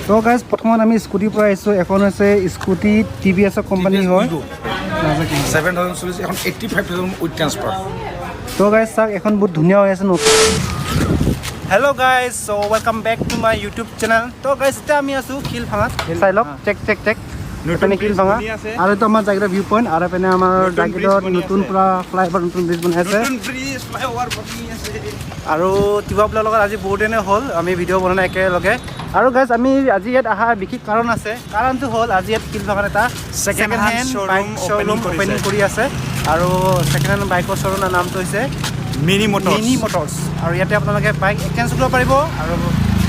তো গাইজ প্ৰথমত আমি স্কুটিৰ পৰা আহিছোঁ এখন হৈছে স্কুটি TVS কোম্পানী হয় 7,000 চলিছে এখন 85,000 উইথ ট্ৰান্সফাৰ তো গাইজ চাওক এখন বহুত ধুনীয়া হৈ আছে hello' guys so' welcome back to my YouTube channel তো গাইজ এতিয়া আমি আছোঁ শিলভাঙাত চাই লওক চেক এইপিনে শিলভাঙা আৰু এইটো আমাৰ জাগিৰোড ভিউ পইণ্ট আৰু এইপিনে আমাৰ জাগিৰোড নতুন পূৰা ফ্লাইঅভাৰ নতুন ব্ৰিজ বনাই আছে আৰু তিৱাবলৰ লগত আজি বহুত দিনে হ'ল আমি ভিডিঅ' বনোৱা নাই একেলগে আৰু গাইজ আমি আজি ইয়াত অহা বিশেষ কাৰণ আছে কাৰণটো হ'ল আজি ইয়াত শিলভাঙাত এটা second hand bike showroom opening কৰি আছে আৰু ছেকেণ্ড হেণ্ড বাইকৰ শ্ব'ৰুমৰ নামটো হৈছে মিনি মটৰ্ছ আৰু ইয়াতে আপোনালোকে বাইক এক্সচেঞ্জ কৰিব পাৰিব আৰু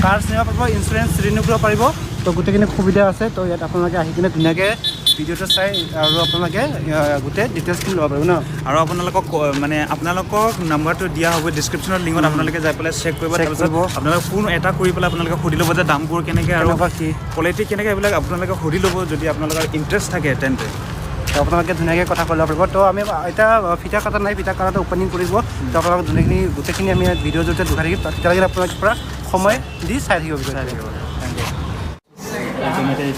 কাৰ চিনিব পাৰিব ইঞ্চুৰেঞ্চ ৰিনিউ কৰিব পাৰিব তো গোটেইখিনি সুবিধা আছে তো ইয়াত আপোনালোকে আহি কিনে ধুনীয়াকৈ ভিডিঅ'টো চাই আৰু আপোনালোকে গোটেই ডিটেইলছখিনি ল'ব পাৰিব ন আৰু আপোনালোকক নাম্বাৰটো দিয়া হ'ব ডিছক্ৰিপশ্যনৰ লিংকত আপোনালোকে যাই পেলাই চেক কৰিব তাৰপিছত আপোনালোকে ফোন এটা কৰি পেলাই আপোনালোকে সুধি ল'ব যে দামবোৰ কেনেকৈ আৰু কোৱালিটি কেনেকৈ এইবিলাক আপোনালোকে সুধি ল'ব যদি আপোনালোকৰ ইণ্টাৰেষ্ট থাকে তেন্তে তো আপোনালোকে ধুনীয়াকৈ কথা কৈ ল'ব পাৰিব তো আমি এতিয়া ফিটা কটা নাই ফিটা কটাটো অপেনিং কৰিব তো আপোনালোকে ধুনীয়াখিনি গোটেইখিনি আমি ভিডিঅ'ৰ জৰিয়তে দেখাই থাকিম তেতিয়ালৈকে আপোনালোকে পূৰা সময় দি চাই থাকিব থেংক ইউ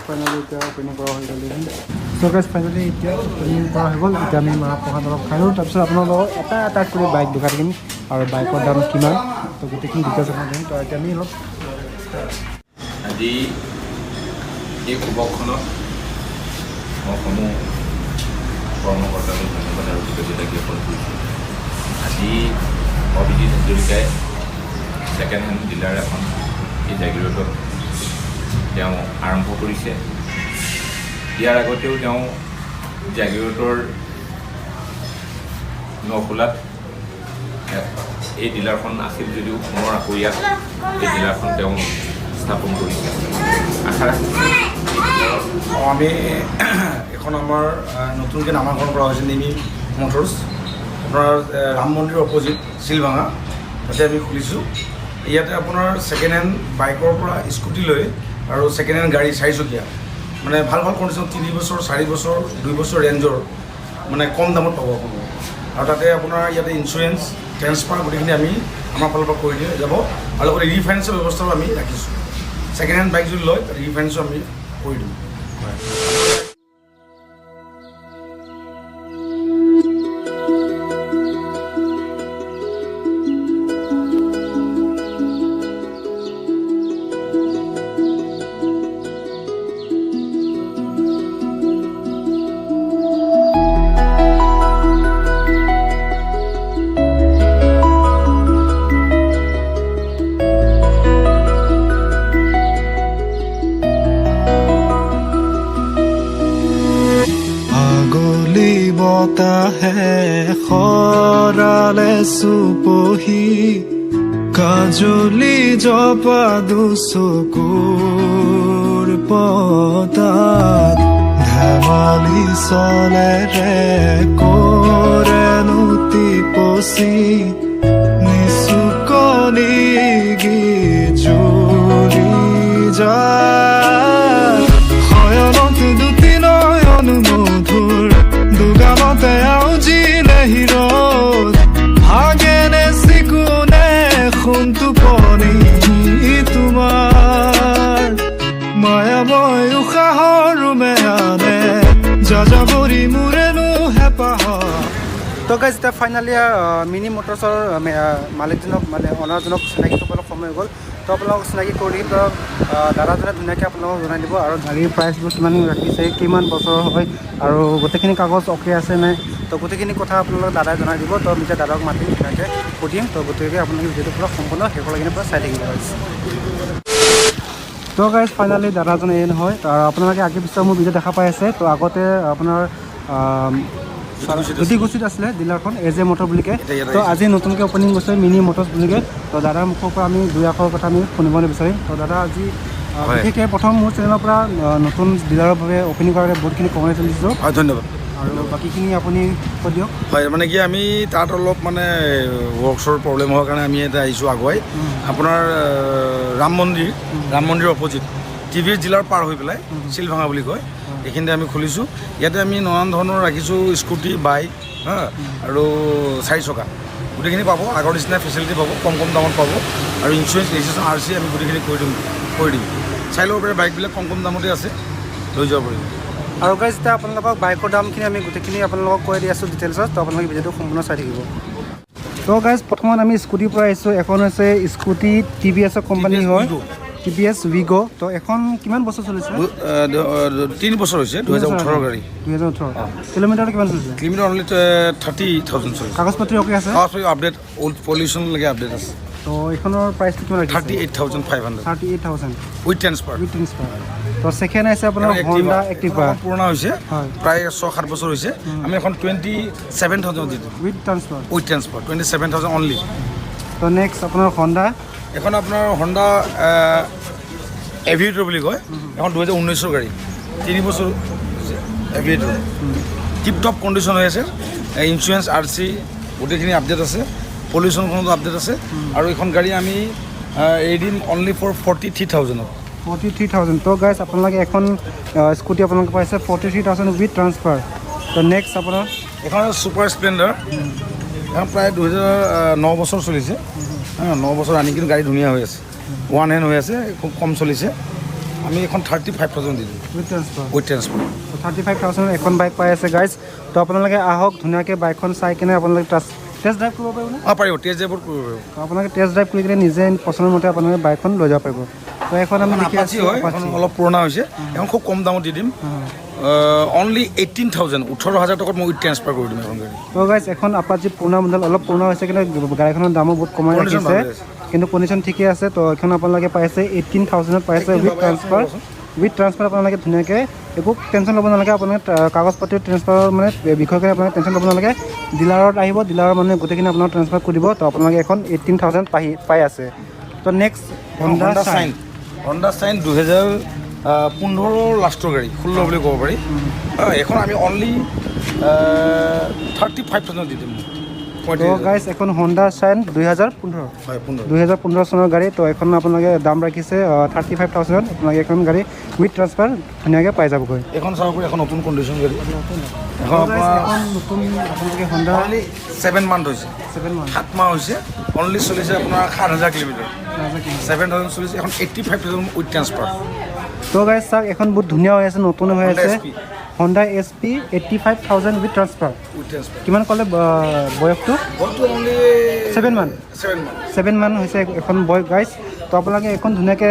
ফাইনেলি এতিয়া অপেনিং কৰা হৈ গ'ল চ' গাইজ ফাইনেলি এতিয়া অপেনিং কৰা হৈ গ'ল এতিয়া আমি মাহ প্ৰসাদ অলপ খাই লওঁ তাৰপিছত আপোনালোকক এটা কৰি বাইক দেখাই থাকিম আৰু বাইকৰ দাম কিমান তো গোটেইখিনি ডিটেইলছ আপোনাক দিম তো এতিয়া আমি অলপ আজি এই উপখনত মই সমূহ কৰ্মকৰ্তালৈ ধন্যবাদ আৰু কৃতজ্ঞতা জ্ঞাপন কৰিছোঁ আজি অভিজিৎ হাজৰিকাই ছেকেণ্ড হেণ্ড ডিলাৰ এখন এই জাগিৰোডত তেওঁ আৰম্ভ কৰিছে ইয়াৰ আগতেও তেওঁ জাগিৰোডৰ নখোলাত এই ডিলাৰখন আছিল যদিও পুনৰ আকৌ ইয়াত এই ডিলাৰখন তেওঁ স্থাপন কৰিছে আশা ৰাখিছোঁ আমি এখন আমাৰ নতুনকৈ নামাকৰণ কৰা হৈছে NiMi মটৰ্ছ আপোনাৰ ৰাম মন্দিৰ অপজিট শিলভাঙা তাতে আমি খুলিছোঁ ইয়াতে আপোনাৰ ছেকেণ্ড হেণ্ড বাইকৰ পৰা স্কুটিলৈ আৰু ছেকেণ্ড হেণ্ড গাড়ী চাৰিচকীয়া মানে ভাল কণ্ডিশ্যন 3 বছৰ 4 বছৰ 2 বছৰ ৰেঞ্জৰ মানে কম দামত পাব আপুনি আৰু তাতে আপোনাৰ ইয়াতে ইঞ্চুৰেঞ্চ ট্ৰেন্সফাৰ গোটেইখিনি আমি আমাৰ ফালৰ পৰা কৰি দিয়া যাব আৰু লগতে ৰিফাইনেন্সৰ ব্যৱস্থাও আমি ৰাখিছোঁ ছেকেণ্ড হেণ্ড বাইক যদি লয় ৰিফাইনেন্সো আমি কৰি দিওঁ খৰালে চুপহি কাজলি জপা দুচকুৰ পতাত ধেমালি চলেৰে কৰে নুতি পচি নিচুকনি গিজুৰি যায় শয়নত দুটি নয়ন মধুৰ দুগামতে আউজিলে হিৰত ভাগেনে চিকুনে সোণটো পনি তোমাৰ মায়াময় উশাহৰ মেয়ানে যাযাবৰী মোৰেনো হেঁপাহ তো গাইজ এতিয়া ফাইনেলি মিনি মটৰ্ছৰ মালিকজনক মানে অনাৰজনক চিনাকি কৰিবলৈ সময় হৈ গ'ল তো আপোনালোকক চিনাকি কৰি দিম তো দাদাজনে ধুনীয়াকৈ আপোনালোকক জনাই দিব আৰু গাড়ীৰ প্ৰাইচবোৰ কিমান ৰাখিছে কিমান বছৰ হয় আৰু গোটেইখিনি কাগজ অ'কে আছে নাই তো গোটেইখিনি কথা আপোনালোকক দাদাই জনাই দিব তো আমি এতিয়া দাদাক মাতিম ধুনীয়াকৈ সুধিম তো গতিকে আপোনালোকে ভিডিঅ'টো পূৰা সম্পূৰ্ণ শেষলৈকে পূৰা চাই থাকিব গাইজ তো গাইজ ফাইনেলি দাদাজন এই নহয় তো আপোনালোকে আগে পিছত মোৰ ভিডিঅ' দেখা পাই আছে তো আগতে আপোনাৰ গুচিত আছিলে ডিলাৰখন এজ এ মটৰ বুলিকে তো আজি নতুনকৈ অপেনিং কৰিছে মিনি মটৰ্ছ বুলিকে তো দাদাৰ মুখৰ পৰা আমি 2 আখৰ কথা আমি শুনিবলৈ বিচাৰিম তো দাদা আজি বিশেষকৈ প্ৰথম মোৰ চেনেলৰ পৰা নতুন ডিলাৰৰ বাবে অপেনিং কৰাৰ বহুতখিনি কংগ্ৰেচুলেশ্যন দিছোঁ ধন্যবাদ আৰু বাকীখিনি আপুনি কৈ দিয়ক হয় মানে কি আমি তাত অলপ মানে ৱৰ্কছৰ প্ৰব্লেম হোৱাৰ কাৰণে আমি এটা আহিছোঁ আগুৱাই আপোনাৰ ৰাম মন্দিৰ অপজিট TVS জিলাৰ পাৰ হৈ পেলাই শিলভাঙা বুলি কয় এইখিনিতে আমি খুলিছোঁ ইয়াতে আমি নানান ধৰণৰ ৰাখিছোঁ স্কুটি বাইক হা আৰু 4 চকা গোটেইখিনি পাব আগৰ নিচিনা ফেচিলিটি পাব কম দামত পাব আৰু ইঞ্চুৰেঞ্চ ৰেজিষ্ট্ৰেশ্যন RC আমি গোটেইখিনি কৰি দিম চাই ল'ব পাৰে বাইকবিলাক কম দামতে আছে লৈ যাব পাৰিব আৰু গাইজ এতিয়া আপোনালোকক বাইকৰ দামখিনি আমি গোটেইখিনি আপোনালোকক কৈ দি আছোঁ ডিটেইলছত তো আপোনালোকে ভিডিঅ'টো সম্পূৰ্ণ চাই থাকিব তো গাইজ প্ৰথমত আমি স্কুটিৰ পৰা আহিছোঁ এখন হৈছে স্কুটি TVS কোম্পানী হয় TVS Vigo তো এখন কিমান বছৰ চলিছে 3 বছৰ হৈছে 2018 গাড়ী 2018 কিলোমিটাৰ কিমান চলিছে কিলোমিটাৰ অনলি 30,000 চলিছে কাগজ পাতি অ'কে আছে কাগজ আপডেট ওল্ড পলিউশ্যন লাগে আপডেট আছে তো এখনৰ প্ৰাইচটো কিমান ৰাখিছে 38,500 38,000 উইথ ট্ৰান্সফাৰ তো সেকেণ্ড আছে আপোনাৰ Honda Activa পুৰণা হৈছে প্ৰায় 6-7 বছৰ হৈছে আমি এখন 27,000 দি দিম উইথ ট্ৰান্সফাৰ 27,000 অনলি তো নেক্সট আপোনাৰ Honda এখন আপোনাৰ Honda এভিয়েটৰ বুলি কয় এখন 2019 গাড়ী 3 বছৰ এভিয়েটৰ টিপ টপ কণ্ডিশ্যন হৈ আছে ইঞ্চুৰেঞ্চ RC গোটেইখিনি আপডেট আছে পলিউশ্যনখনতো আপডেট আছে আৰু এখন গাড়ী আমি এৰি দিম অনলি ফৰ 43,000 43,000 তো গাইজ আপোনালোকে এখন স্কুটি আপোনালোকে পাইছে 43,000 উইথ ট্ৰান্সফাৰ তো নেক্সট আপোনাৰ এখন ছুপাৰ স্প্লেণ্ডাৰ এখন প্ৰায় 2009 বছৰ চলিছে 9 বছৰ আনি কিন্তু গাড়ী ধুনীয়া হৈ আছে ওৱান হেণ্ড হৈ আছে খুব কম চলিছে আমি এখন 35,000 দি দিম উইথ ট্ৰান্সফাৰ 35,000 এখন বাইক পাই আছে গাইজ তো আপোনালোকে আহক ধুনীয়াকৈ বাইকখন চাই কিনে আপোনালোকে টেষ্ট ড্ৰাইভ কৰিব পাৰিব পাৰিব টেষ্ট ড্ৰাইভত কৰিব পাৰিব আপোনালোকে টেষ্ট ড্ৰাইভ কৰি কিনে নিজে পচন্দৰ মতে আপোনালোকে বাইকখন লৈ যাব পাৰিব তো এখন আমি দেখি আছোঁ হয় এখন অলপ পুৰণা হৈছে এখন খুব কম দামত দি দিম অনলি 18,000 18,000 টকাত মই উইথ ট্ৰান্সফাৰ কৰি দিম এখন গাড়ী তো গাইজ এখন আপাচি পুৰণা মডেল অলপ পুৰণা হৈছে কিন্তু গাড়ীখনৰ দামো বহুত কমাই ৰাখিছে কিন্তু কণ্ডিশ্যন ঠিকে আছে তো এখন আপোনালোকে পাইছে 18,000ত পাইছে উইথ ট্ৰান্সফাৰ আপোনালোকে ধুনীয়াকৈ একো টেনশ্যন ল'ব নালাগে আপোনালোকে কাগজ পাতিৰ ট্ৰান্সফাৰৰ মানে বিষয়কৈ আপোনালোকে টেনশ্যন ল'ব নালাগে ডিলাৰত আহিব ডিলাৰৰ মানে গোটেইখিনি আপোনালোক ট্ৰান্সফাৰ কৰি দিব তো আপোনালোকে এখন 18,000 পাই আছে তো নেক্সট Honda Shine 2015 লাষ্টৰ গাড়ী 16 বুলি ক'ব পাৰি এখন আমি অনলি 35,000 দি দিম তো গাইজ এখন Honda Shine 2015 চনৰ গাড়ী তো এখন আপোনালোকে দাম ৰাখিছে 35,000 আপোনালোকে এখন গাড়ী উইথ ট্ৰান্সফাৰ ধুনীয়াকৈ পাই যাবগৈ এখন চাব পাৰি এখন নতুন কণ্ডিশ্যন গাড়ী এখন নতুন আপোনালোকে Honda অনলি 7 মান্থ হৈছে 7 মাহ হৈছে অনলি চলিছে আপোনাৰ 7,000 কিলোমিটাৰ 7,000 চলিছে এখন 85,000 উইথ ট্ৰান্সফাৰ তো গাইজ চাওক এখন বহুত ধুনীয়া হৈ আছে নতুন হৈ আছে Honda SP 85,000 উইথ ট্ৰান্সফাৰ কিমান ক'লে বয়সটো 7 মান হৈছে এখন বয়স গাইজ তো আপোনালোকে এখন ধুনীয়াকৈ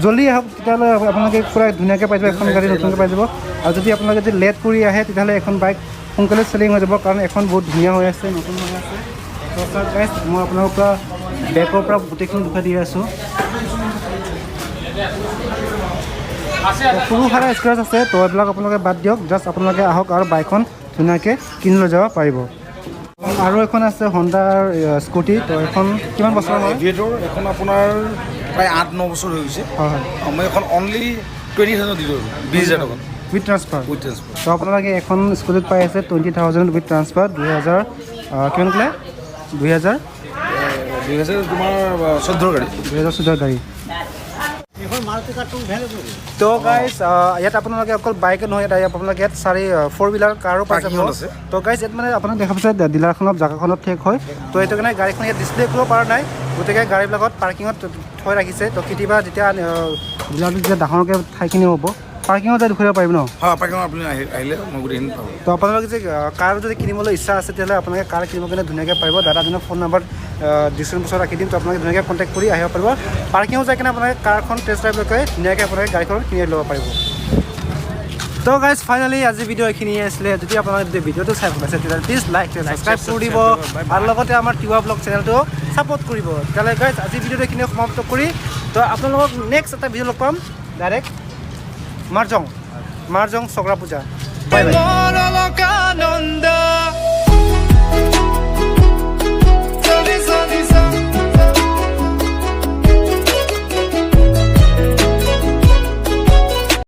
জল্দি আহক তেতিয়াহ'লে আপোনালোকে পূৰা ধুনীয়াকৈ পাই যাব এখন গাড়ী নতুনকৈ পাই যাব আৰু যদি আপোনালোকে যদি লেট কৰি আহে তেতিয়াহ'লে এখন বাইক সোনকালে চেলিং হৈ যাব কাৰণ এখন বহুত ধুনীয়া হৈ আছে নতুন হৈ আছে তো গাইজ মই আপোনালোকৰ পৰা বেকৰ পৰা গোটেইখিনি দেখুৱাই দি আছোঁ সৰু সাৰা স্ক্ৰেচ আছে তো এইবিলাক আপোনালোকে বাদ দিয়ক জাষ্ট আপোনালোকে আহক আৰু বাইকখন ধুনীয়াকৈ কিনি লৈ যাব পাৰিব আৰু এখন আছে Hondaৰ স্কুটি তো এখন কিমান বছৰ হয় এভিয়েটৰ এখন আপোনাৰ প্ৰায় 8-9 বছৰ হৈ গৈছে হয় মই এখন অনলি 20,000 দি দিলোঁ 20,000 টকাত উইথ ট্ৰান্সফাৰ তো আপোনালোকে এখন স্কুটিত পাই আছে 20,000 উইথ ট্ৰান্সফাৰ 2000 কিমান ক'লে 2000 তোমাৰ 14 গাড়ী 2014 গাড়ী তো গাইজ ইয়াত আপোনালোকে অকল বাইকে নহয় ইয়াত আপোনালোকে ইয়াত 4 হুইলাৰ কাৰো পাই যাব তো গাইজ ইয়াত মানে আপোনাক দেখা পাইছে ডিলাৰখনত জেগাখনত ঠেক হয় তো সেইটো কাৰণে গাড়ীখন ইয়াত ডিছপ্লে কৰিব পৰা নাই গতিকে গাড়ীবিলাকত পাৰ্কিঙত থৈ ৰাখিছে তো কেতিয়াবা যেতিয়া ডিলাৰটো যেতিয়া ডাঙৰকৈ ঠাইখিনি হ'ব পাৰ্কিঙত যাই দেখুৱাব পাৰিব ন পাৰ্কিঙত আপুনি আহিলে মই গোটেইখিনি পাব তো আপোনালোকে যে কাৰ যদি কিনিবলৈ ইচ্ছা আছে তেতিয়াহ'লে আপোনালোকে কাৰ কিনিব কাৰণে ধুনীয়াকৈ পাৰিব দাদাজনৰ ফোন নম্বৰ ডিছক্ৰিপশ্যন বক্সত ৰাখি দিম তো আপোনালোকে ধুনীয়াকৈ কণ্টেক্ট কৰি আহিব পাৰিব পাৰ্কিঙত যাই কিনে আপোনালোকে কাৰখন টেষ্ট ড্ৰাইভ লৈ ধুনীয়াকৈ আপোনালোকে গাড়ীখন কিনি ল'ব পাৰিব তো গাইজ ফাইনেলি আজি ভিডিঅ' এইখিনিয়ে আছিলে যদি আপোনালোকে যদি ভিডিঅ'টো চাই ভাল পাইছে তেতিয়াহ'লে প্লিজ লাইক ছাবস্ক্ৰাইব কৰি দিব আৰু লগতে আমাৰ tiwavlog চেনেলটো ছাপোৰ্ট কৰিব তেতিয়াহ'লে গাইজ আজি ভিডিঅ'টো এইখিনিয়ে সমাপ্ত কৰি তো আপোনালোকক নেক্সট এটা ভিডিঅ' লগ পাম ডাইৰেক্ট মাৰজং চক্ৰা পূজা বাই বাই